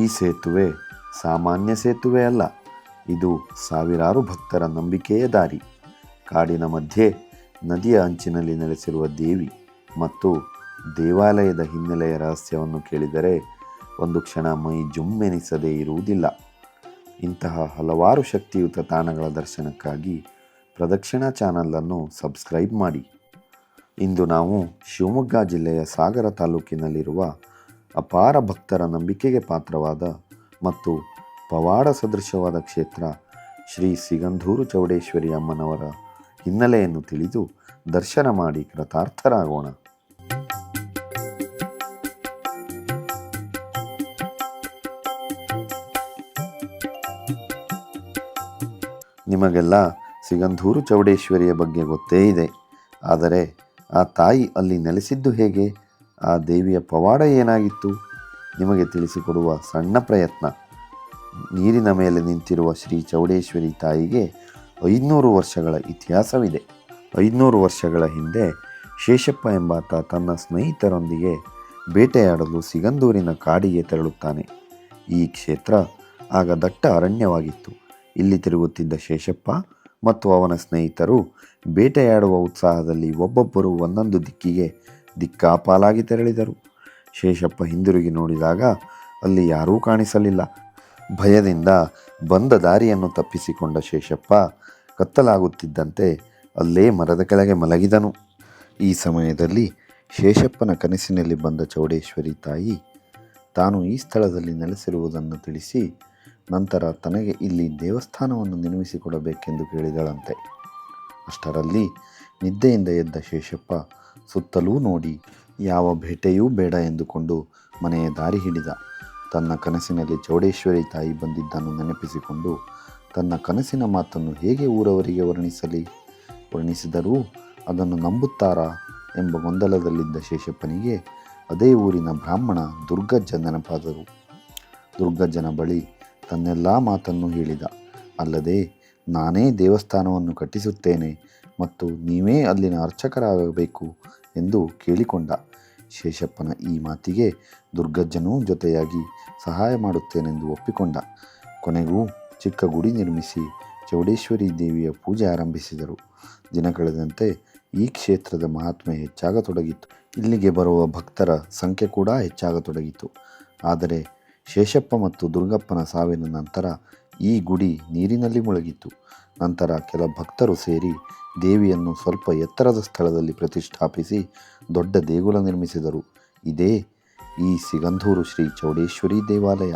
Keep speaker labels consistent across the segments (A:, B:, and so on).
A: ಈ ಸೇತುವೆ ಸಾಮಾನ್ಯ ಸೇತುವೆ ಅಲ್ಲ, ಇದು ಸಾವಿರಾರು ಭಕ್ತರ ನಂಬಿಕೆಯ ದಾರಿ. ಕಾಡಿನ ಮಧ್ಯೆ ನದಿಯ ಅಂಚಿನಲ್ಲಿ ನೆಲೆಸಿರುವ ದೇವಿ ಮತ್ತು ದೇವಾಲಯದ ಹಿನ್ನೆಲೆಯ ರಹಸ್ಯವನ್ನು ಕೇಳಿದರೆ ಒಂದು ಕ್ಷಣ ಮೈ ಜುಮ್ಮೆನಿಸದೇ ಇರುವುದಿಲ್ಲ. ಇಂತಹ ಹಲವಾರು ಶಕ್ತಿಯುತ ತಾಣಗಳ ದರ್ಶನಕ್ಕಾಗಿ ಪ್ರದಕ್ಷಿಣಾ ಚಾನಲನ್ನು ಸಬ್ಸ್ಕ್ರೈಬ್ ಮಾಡಿ. ಇಂದು ನಾವು ಶಿವಮೊಗ್ಗ ಜಿಲ್ಲೆಯ ಸಾಗರ ತಾಲೂಕಿನಲ್ಲಿರುವ ಅಪಾರ ಭಕ್ತರ ನಂಬಿಕೆಗೆ ಪಾತ್ರವಾದ ಮತ್ತು ಪವಾಡ ಸದೃಶವಾದ ಕ್ಷೇತ್ರ ಶ್ರೀ ಸಿಗಂಧೂರು ಚೌಡೇಶ್ವರಿ ಅಮ್ಮನವರ ಹಿನ್ನೆಲೆಯನ್ನು ತಿಳಿದು ದರ್ಶನ ಮಾಡಿ ಕೃತಾರ್ಥರಾಗೋಣ. ನಿಮಗೆಲ್ಲ ಸಿಗಂಧೂರು ಚೌಡೇಶ್ವರಿಯ ಬಗ್ಗೆ ಗೊತ್ತೇ ಇದೆ. ಆದರೆ ಆ ತಾಯಿ ಅಲ್ಲಿ ನೆಲೆಸಿದ್ದು ಹೇಗೆ? ಆ ದೇವಿಯ ಪವಾಡ ಏನಾಗಿತ್ತು? ನಿಮಗೆ ತಿಳಿಸಿಕೊಡುವ ಸಣ್ಣ ಪ್ರಯತ್ನ. ನೀರಿನ ಮೇಲೆ ನಿಂತಿರುವ ಶ್ರೀ ಚೌಡೇಶ್ವರಿ ತಾಯಿಗೆ 500 ವರ್ಷಗಳ ಇತಿಹಾಸವಿದೆ. 500 ವರ್ಷಗಳ ಹಿಂದೆ ಶೇಷಪ್ಪ ಎಂಬಾತ ತನ್ನ ಸ್ನೇಹಿತರೊಂದಿಗೆ ಬೇಟೆಯಾಡಲು ಸಿಗಂದೂರಿನ ಕಾಡಿಗೆ ತೆರಳುತ್ತಾನೆ. ಈ ಕ್ಷೇತ್ರ ಆಗ ದಟ್ಟ ಅರಣ್ಯವಾಗಿತ್ತು. ಇಲ್ಲಿ ತಿರುಗುತ್ತಿದ್ದ ಶೇಷಪ್ಪ ಮತ್ತು ಅವನ ಸ್ನೇಹಿತರು ಬೇಟೆಯಾಡುವ ಉತ್ಸಾಹದಲ್ಲಿ ಒಬ್ಬೊಬ್ಬರು ಒಂದೊಂದು ದಿಕ್ಕಿಗೆ ದಿಕ್ಕಾಪಾಲಾಗಿ ತೆರಳಿದರು. ಶೇಷಪ್ಪ ಹಿಂದಿರುಗಿ ನೋಡಿದಾಗ ಅಲ್ಲಿ ಯಾರೂ ಕಾಣಿಸಲಿಲ್ಲ. ಭಯದಿಂದ ಬಂದ ದಾರಿಯನ್ನು ತಪ್ಪಿಸಿಕೊಂಡ ಶೇಷಪ್ಪ ಕತ್ತಲಾಗುತ್ತಿದ್ದಂತೆ ಅಲ್ಲೇ ಮರದ ಕೆಳಗೆ ಮಲಗಿದನು. ಈ ಸಮಯದಲ್ಲಿ ಶೇಷಪ್ಪನ ಕನಸಿನಲ್ಲಿ ಬಂದ ಚೌಡೇಶ್ವರಿ ತಾಯಿ ತಾನು ಈ ಸ್ಥಳದಲ್ಲಿ ನೆಲೆಸಿರುವುದನ್ನು ತಿಳಿಸಿ ನಂತರ ತನಗೆ ಇಲ್ಲಿ ದೇವಸ್ಥಾನವನ್ನು ನಿರ್ಮಿಸಿಕೊಡಬೇಕೆಂದು ಕೇಳಿದಳಂತೆ. ಅಷ್ಟರಲ್ಲಿ ನಿದ್ದೆಯಿಂದ ಎದ್ದ ಶೇಷಪ್ಪ ಸುತ್ತಲೂ ನೋಡಿ ಯಾವ ಬೇಟೆಯೂ ಬೇಡ ಎಂದುಕೊಂಡು ಮನೆಯ ದಾರಿ ಹಿಡಿದ. ತನ್ನ ಕನಸಿನಲ್ಲಿ ಚೌಡೇಶ್ವರಿ ತಾಯಿ ಬಂದಿದ್ದನ್ನು ನೆನಪಿಸಿಕೊಂಡು ತನ್ನ ಕನಸಿನ ಮಾತನ್ನು ಹೇಗೆ ಊರವರಿಗೆ ವರ್ಣಿಸಿದರೂ ಅದನ್ನು ನಂಬುತ್ತಾರಾ ಎಂಬ ಗೊಂದಲದಲ್ಲಿದ್ದ ಶೇಷಪ್ಪನಿಗೆ ಅದೇ ಊರಿನ ಬ್ರಾಹ್ಮಣ ದುರ್ಗಜ್ಜ ನೆನಪಾದರು. ದುರ್ಗಜ್ಜನ ಬಳಿ ತನ್ನೆಲ್ಲ ಮಾತನ್ನು ಹೇಳಿದ. ಅಲ್ಲದೆ ನಾನೇ ದೇವಸ್ಥಾನವನ್ನು ಕಟ್ಟಿಸುತ್ತೇನೆ ಮತ್ತು ನೀವೇ ಅಲ್ಲಿನ ಅರ್ಚಕರಾಗಬೇಕು ಎಂದು ಕೇಳಿಕೊಂಡ. ಶೇಷಪ್ಪನ ಈ ಮಾತಿಗೆ ದುರ್ಗಜ್ಜನೂ ಜೊತೆಯಾಗಿ ಸಹಾಯ ಮಾಡುತ್ತೇನೆಂದು ಒಪ್ಪಿಕೊಂಡ. ಕೊನೆಗೂ ಚಿಕ್ಕ ಗುಡಿ ನಿರ್ಮಿಸಿ ಚೌಡೇಶ್ವರಿ ದೇವಿಯ ಪೂಜೆ ಆರಂಭಿಸಿದರು. ದಿನ ಕಳೆದಂತೆ ಈ ಕ್ಷೇತ್ರದ ಮಹಾತ್ಮೆ ಹೆಚ್ಚಾಗತೊಡಗಿತು. ಇಲ್ಲಿಗೆ ಬರುವ ಭಕ್ತರ ಸಂಖ್ಯೆ ಕೂಡ ಹೆಚ್ಚಾಗತೊಡಗಿತು. ಆದರೆ ಶೇಷಪ್ಪ ಮತ್ತು ದುರ್ಗಪ್ಪನ ಸಾವಿನ ನಂತರ ಈ ಗುಡಿ ನೀರಿನಲ್ಲಿ ಮುಳುಗಿತು. ನಂತರ ಕೆಲ ಭಕ್ತರು ಸೇರಿ ದೇವಿಯನ್ನು ಸ್ವಲ್ಪ ಎತ್ತರದ ಸ್ಥಳದಲ್ಲಿ ಪ್ರತಿಷ್ಠಾಪಿಸಿ ದೊಡ್ಡ ದೇಗುಲ ನಿರ್ಮಿಸಿದರು. ಇದೇ ಈ ಸಿಗಂಧೂರು ಶ್ರೀ ಚೌಡೇಶ್ವರಿ ದೇವಾಲಯ.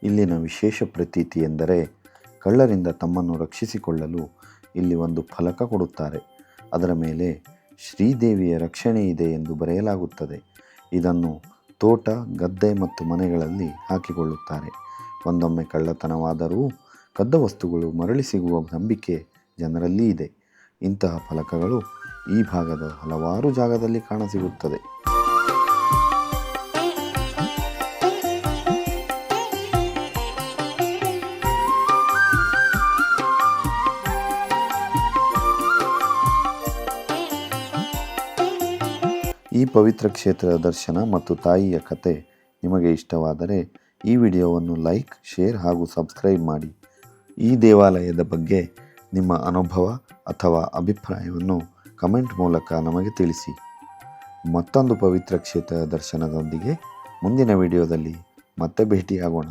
A: ಇಲ್ಲಿನ ವಿಶೇಷ ಪ್ರತೀತಿ ಎಂದರೆ ಕಳ್ಳರಿಂದ ತಮ್ಮನ್ನು ರಕ್ಷಿಸಿಕೊಳ್ಳಲು ಇಲ್ಲಿ ಒಂದು ಫಲಕ ಕೊಡುತ್ತಾರೆ. ಅದರ ಮೇಲೆ ಶ್ರೀದೇವಿಯ ರಕ್ಷಣೆ ಇದೆ ಎಂದು ಬರೆಯಲಾಗುತ್ತದೆ. ಇದನ್ನು ತೋಟ, ಗದ್ದೆ ಮತ್ತು ಮನೆಗಳಲ್ಲಿ ಹಾಕಿಕೊಳ್ಳುತ್ತಾರೆ. ಒಂದೊಮ್ಮೆ ಕಳ್ಳತನವಾದರೂ ಕದ್ದ ವಸ್ತುಗಳು ಮರಳಿ ಸಿಗುವ ನಂಬಿಕೆ ಜನರಲ್ಲಿ ಇದೆ. ಇಂತಹ ಫಲಕಗಳು ಈ ಭಾಗದ ಹಲವಾರು ಜಾಗದಲ್ಲಿ ಕಾಣಸಿಗುತ್ತದೆ. ಈ ಪವಿತ್ರ ಕ್ಷೇತ್ರದ ದರ್ಶನ ಮತ್ತು ತಾಯಿಯ ಕತೆ ನಿಮಗೆ ಇಷ್ಟವಾದರೆ ಈ ವಿಡಿಯೋವನ್ನು ಲೈಕ್, ಶೇರ್ ಹಾಗೂ ಸಬ್ಸ್ಕ್ರೈಬ್ ಮಾಡಿ. ಈ ದೇವಾಲಯದ ಬಗ್ಗೆ ನಿಮ್ಮ ಅನುಭವ ಅಥವಾ ಅಭಿಪ್ರಾಯವನ್ನು ಕಮೆಂಟ್ ಮೂಲಕ ನಮಗೆ ತಿಳಿಸಿ. ಮತ್ತೊಂದು ಪವಿತ್ರ ಕ್ಷೇತ್ರದ ದರ್ಶನದೊಂದಿಗೆ ಮುಂದಿನ ವಿಡಿಯೋದಲ್ಲಿ ಮತ್ತೆ ಭೇಟಿಯಾಗೋಣ.